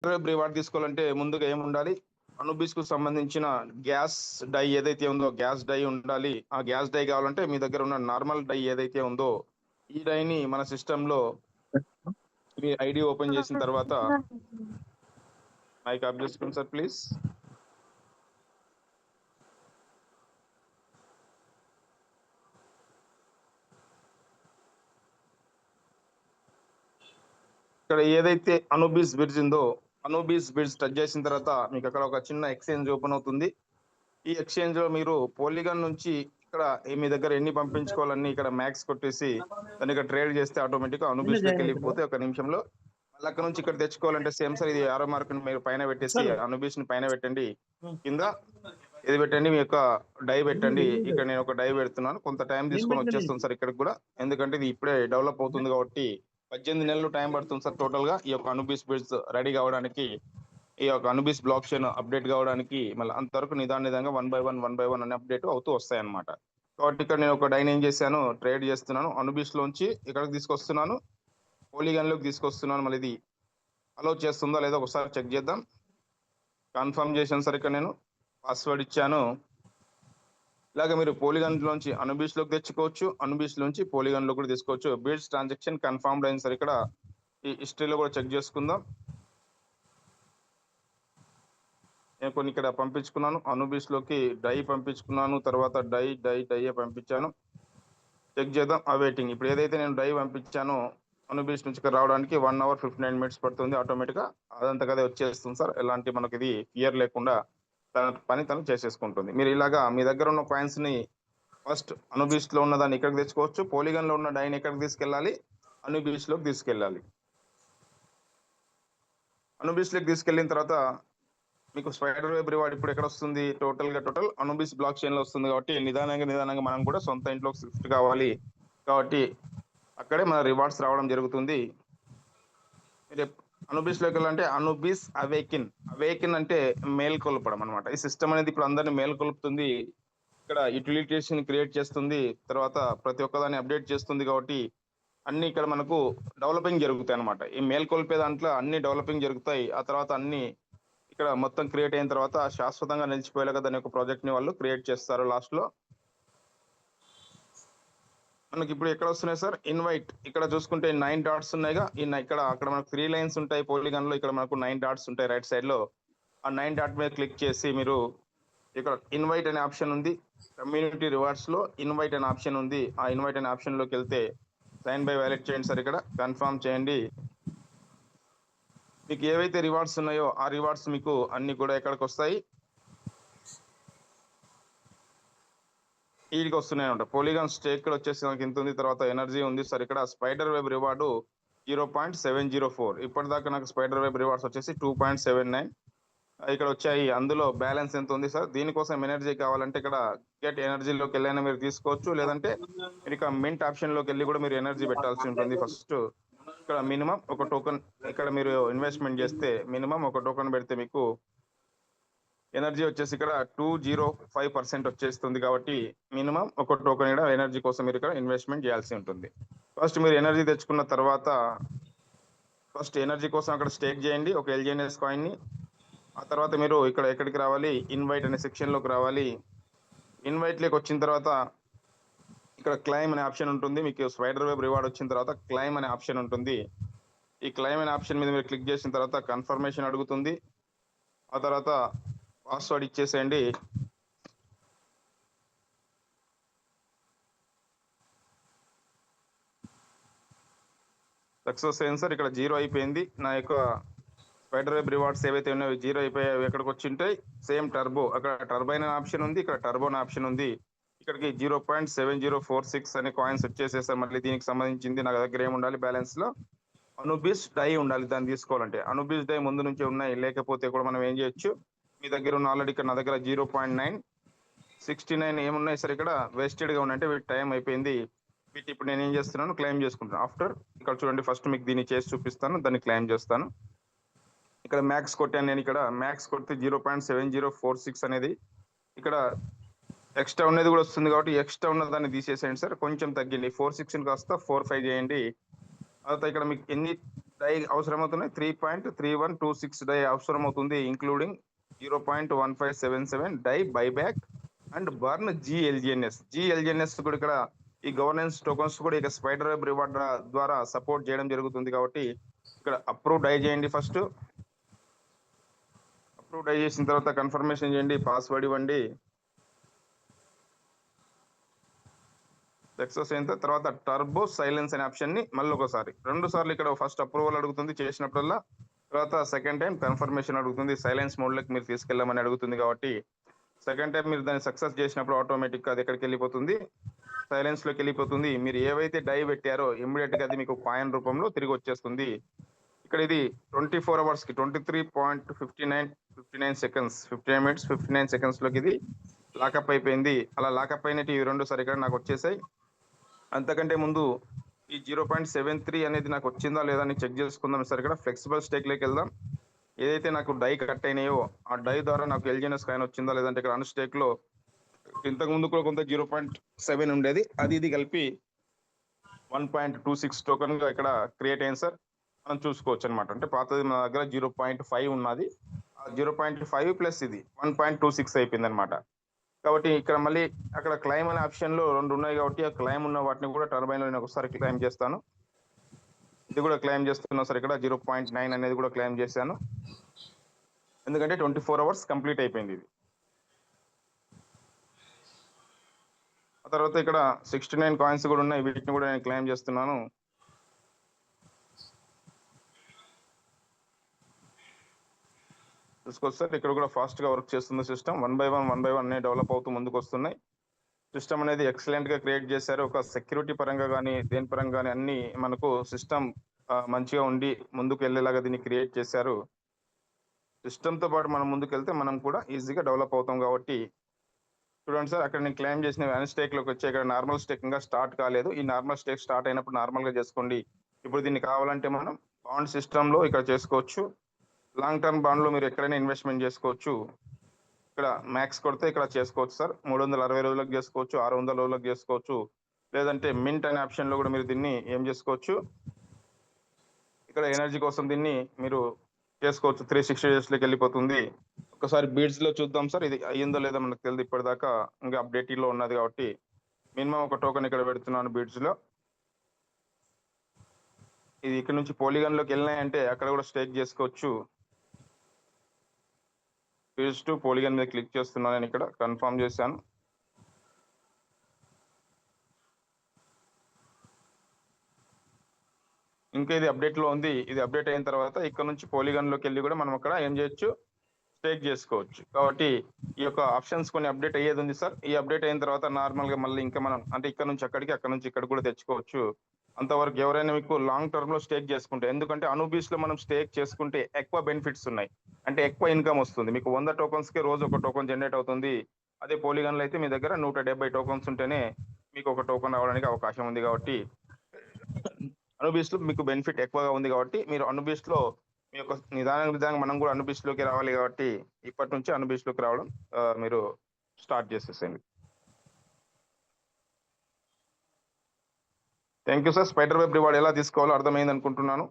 Reward తీసుకోవాలంటే ముందుగా ఏముండాలి, అనుబిస్ కు సంబంధించిన గ్యాస్ డై ఏదైతే ఉందో గ్యాస్ డై ఉండాలి. ఆ గ్యాస్ డై కావాలంటే మీ దగ్గర ఉన్న నార్మల్ డై ఏదైతే ఉందో ఈ డైని మన సిస్టమ్ లో మీ ఐడి ఓపెన్ చేసిన తర్వాత మైక్ ఆఫ్ చేసుకోండి సార్ ప్లీజ్. ఇక్కడ ఏదైతే అనుబిస్ బిడ్స్ ఉందో అనుబిస్ బిడ్స్ టచ్ చేసిన తర్వాత మీకు అక్కడ ఒక చిన్న ఎక్స్చేంజ్ ఓపెన్ అవుతుంది. ఈ ఎక్స్చేంజ్ లో మీరు పోలిగన్ నుంచి ఇక్కడ మీ దగ్గర ఎన్ని పంపించుకోవాలన్నీ ఇక్కడ మ్యాక్స్ కొట్టేసి దాన్ని ఇక్కడ ట్రేడ్ చేస్తే ఆటోమేటిక్ గా అనుబిస్ లోకి వెళ్ళిపోతే ఒక నిమిషంలో మళ్ళీ అక్కడ నుంచి ఇక్కడ తెచ్చుకోవాలంటే సేమ్ సార్ ఇది ఆరో మార్క్ మీరు పైన పెట్టేసి అనుబిస్ ని పైన పెట్టండి, కింద ఇది పెట్టండి, మీ యొక్క డై పెట్టండి. ఇక్కడ నేను ఒక డై పెడుతున్నాను, కొంత టైం తీసుకొని వచ్చేస్తుంది సార్ ఇక్కడికి కూడా, ఎందుకంటే ఇది ఇప్పుడే డెవలప్ అవుతుంది కాబట్టి 18 నెలలు టైం పడుతుంది సార్ టోటల్ గా ఈ యొక్క అనుబిస్ బిడ్స్ రెడీ కావడానికి, ఈ యొక్క అనుబిస్ బ్లాక్ చైన్ అప్డేట్ కావడానికి. మళ్ళీ అంతవరకు నిదానంగా 1 బై 1 అనే అప్డేట్ అవుతూ వస్తాయి అనమాట. కాబట్టి ఇక్కడ నేను ఒక డైన్ ఏం చేశాను, ట్రేడ్ చేస్తున్నాను, అనుబిస్ లోంచి ఇక్కడికి తీసుకొస్తున్నాను, పోలిగన్ లోకి తీసుకొస్తున్నాను. మళ్ళీ ఇది అలో చేస్తుందా లేదా ఒకసారి చెక్ చేద్దాం. కన్ఫర్మ్ చేశాను సార్, ఇక్కడ నేను పాస్వర్డ్ ఇచ్చాను. ఇలాగ మీరు పోలిగన్ లోంచి అనుబిస్ లోకి తెచ్చుకోవచ్చు, అనుబిస్ లోంచి పోలిగన్ లో కూడా తీసుకోవచ్చు. బిడ్స్ ట్రాన్సాక్షన్ కన్ఫర్మ్డ్ అయింది సార్. ఇక్కడ ఈ హిస్టరీలో కూడా చెక్ చేసుకుందాం. నేను కొన్ని ఇక్కడ పంపించుకున్నాను, అనుబిస్ లోకి డై పంపించుకున్నాను, తర్వాత డై పంపించాను. చెక్ చేద్దాం అవైటింగ్. ఇప్పుడు ఏదైతే నేను డై పంపించానో అనుబిస్ నుంచి ఇక్కడ రావడానికి 1 hour 59 minutes పడుతుంది. ఆటోమేటిక్ గా అదంతా కదే వచ్చేస్తుంది సార్. ఎలాంటి మనకి ఇది ఫియర్ లేకుండా తన పని తను చేసేసుకుంటుంది. మీరు ఇలాగా మీ దగ్గర ఉన్న కాయిన్స్ ని ఫస్ట్ అనుబిస్ లో ఉన్న దాన్ని ఇక్కడికి తెచ్చుకోవచ్చు, పోలిగన్ లో ఉన్న డైని ఎక్కడికి తీసుకెళ్ళాలి, అనుబిస్ లోకి తీసుకెళ్ళాలి. అనుబిస్ లోకి తీసుకెళ్ళిన తర్వాత మీకు స్పైడర్ వెబ్ రివార్డ్ ఇప్పుడు ఎక్కడ వస్తుంది, టోటల్ అనుబిస్ బ్లాక్ చైన్ లో వస్తుంది. కాబట్టి నిదానంగా మనం కూడా సొంత ఇంట్లోకి షిఫ్ట్ కావాలి కాబట్టి అక్కడే మన రివార్డ్స్ రావడం జరుగుతుంది. మీరు అనుబిస్ లోకి వెళ్ళాలంటే అనుబిస్ అవేకిన్ అంటే మేల్కొల్పడం అనమాట. ఈ సిస్టమ్ అనేది ఇప్పుడు అందరిని మేల్కొల్పుతుంది, ఇక్కడ యూటిలిటీస్ ని క్రియేట్ చేస్తుంది, తర్వాత ప్రతి ఒక్కదాన్ని అప్డేట్ చేస్తుంది. కాబట్టి అన్ని ఇక్కడ మనకు డెవలపింగ్ జరుగుతాయి అనమాట. ఈ మేల్కొల్పే దాంట్లో అన్ని డెవలపింగ్ జరుగుతాయి. ఆ తర్వాత అన్ని ఇక్కడ మొత్తం క్రియేట్ అయిన తర్వాత శాశ్వతంగా నిలిచిపోయేలాగా దాని యొక్క ప్రాజెక్ట్ ని వాళ్ళు క్రియేట్ చేస్తారు. లాస్ట్ లో మనకి ఇప్పుడు ఎక్కడ వస్తున్నాయి సార్, ఇన్వైట్. ఇక్కడ చూసుకుంటే 9 డాట్స్ ఉన్నాయిగా, ఇక్కడ అక్కడ మనకు 3 లైన్స్ ఉంటాయి పోలిగన్ లో, ఇక్కడ మనకు 9 డాట్స్ ఉంటాయి రైట్ సైడ్ లో. ఆ 9 డాట్ మీద క్లిక్ చేసి మీరు ఇక్కడ ఇన్వైట్ అనే ఆప్షన్ ఉంది, కమ్యూనిటీ రివార్డ్స్ లో ఇన్వైట్ అనే ఆప్షన్ ఉంది. ఆ ఇన్వైట్ అనే ఆప్షన్ లోకి వెళ్తే సైన్ బై వ్యాలెట్ చేయండి సార్, ఇక్కడ కన్ఫర్మ్ చేయండి. మీకు ఏవైతే రివార్డ్స్ ఉన్నాయో ఆ రివార్డ్స్ మీకు అన్ని కూడా ఎక్కడికి వస్తాయి, వీటికి వస్తున్నాయి అంట. పోలిగాన్ స్టేక్ వచ్చేసి మనకి ఇంత ఉంది, తర్వాత ఎనర్జీ ఉంది సార్. ఇక్కడ స్పైడర్ వెబ్ రివార్డు 0.704. ఇప్పటిదాకా నాకు స్పైడర్ వెబ్ రివార్డ్స్ వచ్చేసి 2.79 ఇక్కడ వచ్చాయి. అందులో బ్యాలెన్స్ ఎంత ఉంది సార్, దీనికోసం ఎనర్జీ కావాలంటే ఇక్కడ గెట్ ఎనర్జీలోకి వెళ్ళైనా మీరు తీసుకోవచ్చు, లేదంటే మీరు ఇక మింట్ ఆప్షన్ లోకి వెళ్ళి కూడా మీరు ఎనర్జీ పెట్టాల్సి ఉంటుంది. ఫస్ట్ ఇక్కడ మినిమం ఒక టోకెన్ ఇక్కడ మీరు ఇన్వెస్ట్మెంట్ చేస్తే మినిమం ఒక టోకెన్ పెడితే మీకు ఎనర్జీ వచ్చేసి ఇక్కడ 205% వచ్చేస్తుంది. కాబట్టి మినిమం ఒక టోకెన్ ఇక్కడ ఎనర్జీ కోసం మీరు ఇక్కడ ఇన్వెస్ట్మెంట్ చేయాల్సి ఉంటుంది. ఫస్ట్ మీరు ఎనర్జీ తెచ్చుకున్న తర్వాత ఫస్ట్ ఎనర్జీ కోసం అక్కడ స్టేక్ చేయండి ఒక ఎల్జీఎన్ఎస్ కాయిన్ ని. ఆ తర్వాత మీరు ఇక్కడ ఎక్కడికి రావాలి, ఇన్వైట్ అనే సెక్షన్ లోకి రావాలి. ఇన్వైట్ లోకి వచ్చిన తర్వాత ఇక్కడ క్లైమ్ అనే ఆప్షన్ ఉంటుంది. మీకు స్పైడర్ వెబ్ రివార్డ్ వచ్చిన తర్వాత క్లైమ్ అనే ఆప్షన్ ఉంటుంది. ఈ క్లైమ్ అనే ఆప్షన్ మీద మీరు క్లిక్ చేసిన తర్వాత కన్ఫర్మేషన్ అడుగుతుంది. ఆ తర్వాత పాస్వర్డ్ ఇచ్చేసేయండి. సక్సెస్ అయింది సార్. ఇక్కడ 0 అయిపోయింది. నా యొక్క స్పైడర్ వెబ్ రివార్డ్స్ ఏవైతే ఉన్నాయో 0 అయిపోయాయి. ఎక్కడికి వచ్చి ఉంటాయి, సేమ్ టర్బో, అక్కడ టర్బైన్ అనే ఆప్షన్ ఉంది, ఇక్కడ టర్బో అనే ఆప్షన్ ఉంది. ఇక్కడికి 0.7046 అనే కాయిన్స్ వచ్చేసేసారు. మళ్ళీ దీనికి సంబంధించింది నా దగ్గర ఏముండాలి, బ్యాలెన్స్ లో అనుబిస్ డై ఉండాలి. దాన్ని తీసుకోవాలంటే అనుబిస్ డై ముందు నుంచి ఉన్నాయి, లేకపోతే కూడా మనం ఏం చేయొచ్చు, మీ దగ్గర ఉన్న ఆల్రెడీ ఇక్కడ నా దగ్గర 0.969 ఏమున్నాయి సార్, ఇక్కడ వేస్టెడ్ గా ఉన్నాయంటే వీటి టైం అయిపోయింది. వీటి ఇప్పుడు నేను ఏం చేస్తున్నాను, క్లెయిమ్ చేసుకుంటాను. ఆఫ్టర్ ఇక్కడ చూడండి, ఫస్ట్ మీకు దీన్ని చేసి చూపిస్తాను, దాన్ని క్లెయిమ్ చేస్తాను. ఇక్కడ మ్యాక్స్ కొట్టాను నేను. ఇక్కడ మ్యాక్స్ కొడితే 0.7046 అనేది ఇక్కడ ఎక్స్ట్రా ఉన్నది కూడా వస్తుంది. కాబట్టి ఎక్స్ట్రా ఉన్న దాన్ని తీసేసేయండి సార్, కొంచెం తగ్గింది. 46 కాస్త 45 చేయండి. తర్వాత ఇక్కడ మీకు ఎన్ని డై అవసరమవుతున్నాయి. 3.3126 డై అవసరమవుతుంది. Including 0.1577 DAI buyback and burn GLGNS కూడా ఇక్కడ ఈ గవర్నెన్స్ టోకన్స్ కూడా ఇక స్పైడర్ వెబ్ రివార్డ్ ద్వారా సపోర్ట్ చేయడం జరుగుతుంది కాబట్టి ఇక్కడ అప్రూవ్ డై చేయండి. ఫస్ట్ అప్రూవ్ డై చేసిన తర్వాత కన్ఫర్మేషన్ చేయండి, పాస్వర్డ్ ఇవ్వండి. సక్సెస్ అయిన తర్వాత టర్బో సైలెన్స్ అనే ఆప్షన్ ని మళ్ళీ ఒకసారి 2 సార్లు ఇక్కడ ఫస్ట్ అప్రూవల్ అడుగుతుంది చేసినప్పుడల్లా, తర్వాత సెకండ్ టైం కన్ఫర్మేషన్ అడుగుతుంది, సైలెన్స్ మోడ్ లోకి మీరు తీసుకెళ్ళమని అడుగుతుంది. కాబట్టి సెకండ్ టైం మీరు దాన్ని సక్సెస్ చేసినప్పుడు ఆటోమేటిక్ గా అది ఎక్కడికి వెళ్ళిపోతుంది, సైలెన్స్ లోకి వెళ్ళిపోతుంది. మీరు ఏవైతే డై పెట్టారో ఇమ్మీడియట్ గా అది మీకు కాయిన్ రూపంలో తిరిగి వచ్చేస్తుంది. ఇక్కడ ఇది 24 అవర్స్ కి 23.59 సెకండ్స్ 59 మినిట్స్ 59 సెకండ్స్ లోకి ఇది లాకప్ అయిపోయింది. అలా లాకప్ అయినట్టు ఈ 2 సార్ ఇక్కడ నాకు వచ్చేసాయి. అంతకంటే ముందు ఈ 0.73 అనేది నాకు వచ్చిందా లేదా అని చెక్ చేసుకుందాం సార్. ఇక్కడ ఫ్లెక్సిబుల్ స్టేక్ లోకి వెళ్దాం. ఏదైతే నాకు డై కట్ అయినాయో ఆ డై ద్వారా నాకు ఎల్జిఎన్ఎస్ కాయిన్ వచ్చిందా లేదంటే ఇక్కడ అన్ స్టేక్ లో ఇంతకు ముందు కూడా కొంత 0.7 ఉండేది, అది ఇది కలిపి 1.26 టోకన్ గా ఇక్కడ క్రియేట్ అయింది సార్. మనం చూసుకోవచ్చు అనమాట. అంటే పాతది మన దగ్గర 0.5 ఉన్నది, 0.5 ప్లస్ ఇది 1.26 అయిపోయింది అనమాట. కాబట్టి ఇక్కడ మళ్ళీ అక్కడ క్లైమ్ అనే ఆప్షన్ లో 2 ఉన్నాయి కాబట్టి ఆ క్లైమ్ ఉన్న వాటిని కూడా టర్బైన్ లో నేను ఒకసారి క్లైమ్ చేస్తాను. ఇది కూడా క్లైమ్ చేస్తున్నా సార్. ఇక్కడ 0.9 అనేది కూడా క్లైమ్ చేశాను, ఎందుకంటే 24 అవర్స్ కంప్లీట్ అయిపోయింది ఇది. ఆ తర్వాత ఇక్కడ 69 కాయిన్స్ కూడా ఉన్నాయి, వీటిని కూడా నేను క్లైమ్ చేస్తున్నాను. చూసుకోవచ్చు సార్, ఇక్కడ కూడా ఫాస్ట్ గా వర్క్ చేస్తుంది సిస్టమ్. 1 బై 1 డెవలప్ అవుతూ ముందుకు వస్తున్నాయి. సిస్టమ్ అనేది ఎక్సలెంట్ గా క్రియేట్ చేశారు. ఒక సెక్యూరిటీ పరంగా కానీ దేని పరంగా కానీ అన్ని మనకు సిస్టమ్ మంచిగా ఉండి ముందుకు వెళ్ళేలాగా దీన్ని క్రియేట్ చేశారు. సిస్టమ్ తో పాటు మనం ముందుకు వెళ్తే మనం కూడా ఈజీగా డెవలప్ అవుతాం. కాబట్టి చూడండి సార్, అక్కడ నేను క్లైమ్ చేసిన అన్ స్టేక్ లోకి వచ్చి ఇక్కడ నార్మల్ స్టేక్ ఇంకా స్టార్ట్ కాలేదు. ఈ నార్మల్ స్టేక్ స్టార్ట్ అయినప్పుడు నార్మల్ గా చేసుకోండి. ఇప్పుడు దీన్ని కావాలంటే మనం బాండ్ సిస్టమ్ లో ఇక్కడ చేసుకోవచ్చు. లాంగ్ టర్మ్ బాండ్ లో మీరు ఎక్కడైనా ఇన్వెస్ట్మెంట్ చేసుకోవచ్చు. ఇక్కడ మ్యాక్స్ కొడితే ఇక్కడ చేసుకోవచ్చు సార్. 360 రోజులకు చేసుకోవచ్చు, 600 రోజులకు చేసుకోవచ్చు, లేదంటే మింట్ అనే ఆప్షన్ లో కూడా మీరు దీన్ని ఏం చేసుకోవచ్చు, ఇక్కడ ఎనర్జీ కోసం దీన్ని మీరు చేసుకోవచ్చు. 360 డేస్ లోకి వెళ్ళిపోతుంది. ఒకసారి బీడ్స్ లో చూద్దాం సార్, ఇది అయ్యిందో లేదో మనకు తెలియదు ఇప్పటిదాకా, ఇంకా అప్డేట్ లో ఉన్నది కాబట్టి మినిమం ఒక టోకెన్ ఇక్కడ పెడుతున్నాను బీడ్స్ లో. ఇది ఇక్కడ నుంచి పోలిగన్ లోకి వెళ్ళినాయంటే అక్కడ కూడా స్టేక్ చేసుకోవచ్చు. బీడ్స్ టు పోలిగన్ మీద క్లిక్ చేస్తున్నాను, నేను ఇక్కడ కన్ఫర్మ్ చేశాను. ఇంకా ఇది అప్డేట్ లో ఉంది. ఇది అప్డేట్ అయిన తర్వాత ఇక్కడ నుంచి పోలిగన్ లోకి వెళ్ళి కూడా మనం అక్కడ ఏం చేయొచ్చు, స్టేక్ చేసుకోవచ్చు. కాబట్టి ఈ యొక్క ఆప్షన్స్ కొన్ని అప్డేట్ అయ్యేది ఉంది సార్. ఈ అప్డేట్ అయిన తర్వాత నార్మల్ గా మళ్ళీ ఇంకా మనం అంటే ఇక్కడ నుంచి అక్కడికి, అక్కడ నుంచి ఇక్కడ కూడా తెచ్చుకోవచ్చు. అంతవరకు ఎవరైనా మీకు లాంగ్ టర్మ్ లో స్టేక్ చేసుకుంటే, ఎందుకంటే అనూబీస్ లో మనం స్టేక్ చేసుకుంటే ఎక్కువ బెనిఫిట్స్ ఉన్నాయి, అంటే ఎక్కువ ఇన్కమ్ వస్తుంది. మీకు 100 టోకన్స్ కి రోజు ఒక టోకన్ జనరేట్ అవుతుంది. అదే పోలిగన్ లో అయితే మీ దగ్గర 170 టోకన్స్ ఉంటేనే మీకు ఒక టోకన్ రావడానికి అవకాశం ఉంది. కాబట్టి అనుబీస్ లో మీకు బెనిఫిట్ ఎక్కువగా ఉంది. కాబట్టి మీరు అనుబీస్ లో మీ యొక్క నిదానంగా మనం కూడా అనుబీస్ లోకి రావాలి. కాబట్టి ఇప్పటి నుంచి అనుబీస్ లోకి రావడం మీరు స్టార్ట్ చేసేసేయండి. Thank you sir. Spider web reward ఎలా తీసుకోవాలో అర్థమైంది అనుకుంటున్నాను.